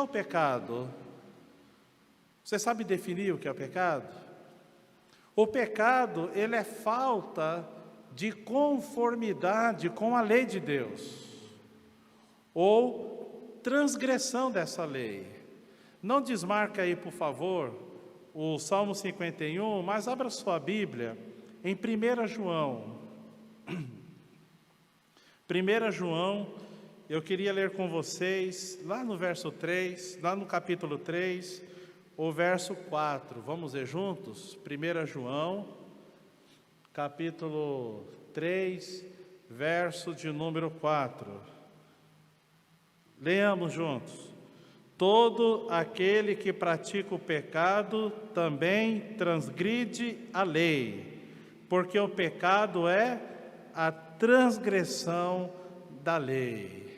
o pecado? Você sabe definir o que é o pecado? O pecado, ele é falta de conformidade com a lei de Deus, ou transgressão dessa lei. Não desmarca aí, por favor, o Salmo 51, mas abra sua Bíblia em 1 João. 1 João, eu queria ler com vocês, lá no verso 3, lá no capítulo 3, o verso 4. Vamos ler juntos? 1 João, capítulo 3, verso de número 4. Leamos juntos. Todo aquele que pratica o pecado também transgride a lei, porque o pecado é a transgressão da lei.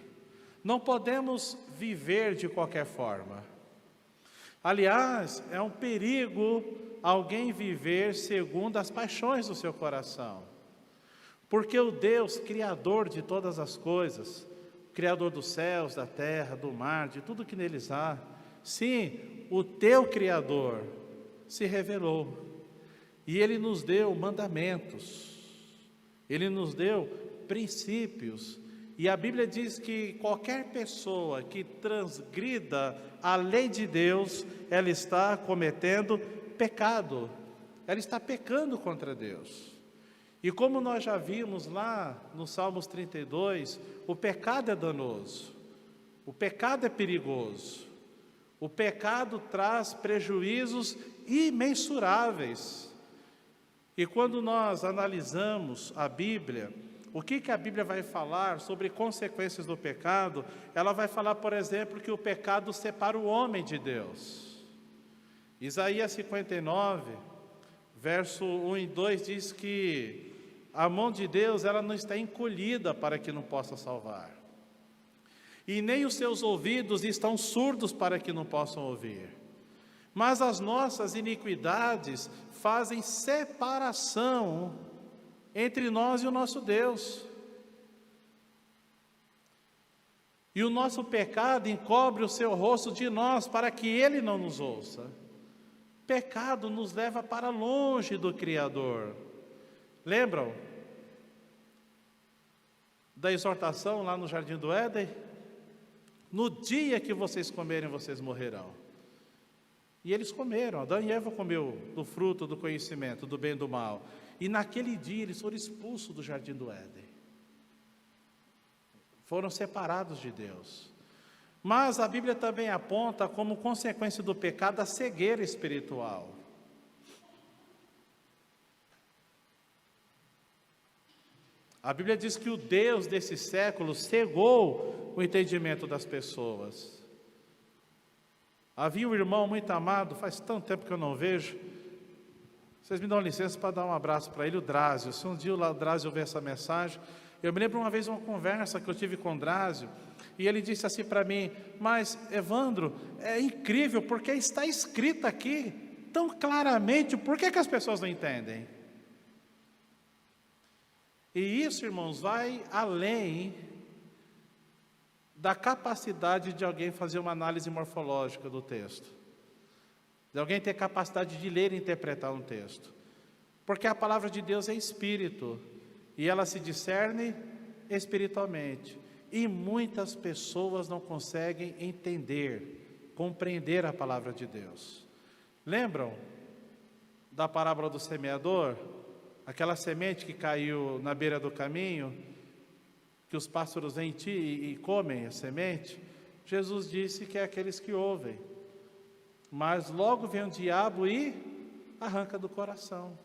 Não podemos viver de qualquer forma. Aliás, é um perigo alguém viver segundo as paixões do seu coração. Porque o Deus, Criador de todas as coisas, Criador dos céus, da terra, do mar, de tudo que neles há, sim, o teu Criador se revelou. E Ele nos deu mandamentos, Ele nos deu princípios. E a Bíblia diz que qualquer pessoa que transgrida a lei de Deus, ela está cometendo pecado, ela está pecando contra Deus. E como nós já vimos lá no Salmos 32, o pecado é danoso, o pecado é perigoso, o pecado traz prejuízos imensuráveis. E quando nós analisamos a Bíblia, o que a Bíblia vai falar sobre consequências do pecado? Ela vai falar, por exemplo, que o pecado separa o homem de Deus. Isaías 59, verso 1 e 2 diz que a mão de Deus, ela não está encolhida para que não possa salvar. E nem os seus ouvidos estão surdos para que não possam ouvir. Mas as nossas iniquidades fazem separação entre nós e o nosso Deus. E o nosso pecado encobre o seu rosto de nós para que Ele não nos ouça. Pecado nos leva para longe do Criador. Lembram da exortação lá no Jardim do Éden? No dia que vocês comerem, vocês morrerão. E eles comeram, Adão e Eva comeu do fruto do conhecimento, do bem e do mal. E naquele dia eles foram expulsos do Jardim do Éden. Foram separados de Deus. Mas a Bíblia também aponta como consequência do pecado a cegueira espiritual. A Bíblia diz que o Deus desse século cegou o entendimento das pessoas. Havia um irmão muito amado, faz tanto tempo que eu não vejo. Vocês me dão licença para dar um abraço para ele, o Drázio. Se um dia o Drázio ouvir essa mensagem, eu me lembro uma vez uma conversa que eu tive com o Drázio, e ele disse assim para mim: mas Evandro, é incrível, porque está escrito aqui tão claramente, por que as pessoas não entendem? E isso, irmãos, vai além da capacidade de alguém fazer uma análise morfológica do texto, de alguém ter capacidade de ler e interpretar um texto, porque a palavra de Deus é espírito, e ela se discerne espiritualmente, e muitas pessoas não conseguem entender, compreender a palavra de Deus. Lembram da parábola do semeador? Aquela semente que caiu na beira do caminho, que os pássaros vêm e comem a semente. Jesus disse que é aqueles que ouvem, mas logo vem o diabo e arranca do coração.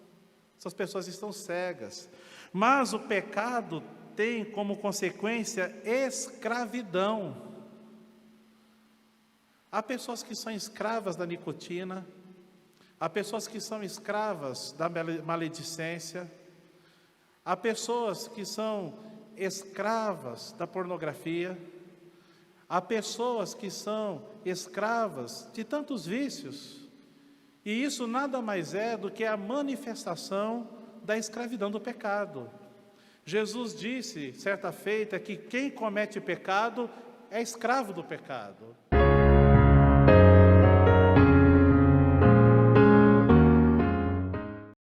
Essas pessoas estão cegas. Mas o pecado tem como consequência escravidão. Há pessoas que são escravas da nicotina, há pessoas que são escravas da maledicência, há pessoas que são escravas da pornografia, há pessoas que são escravas de tantos vícios, e isso nada mais é do que a manifestação da escravidão do pecado. Jesus disse, certa feita, que quem comete pecado é escravo do pecado.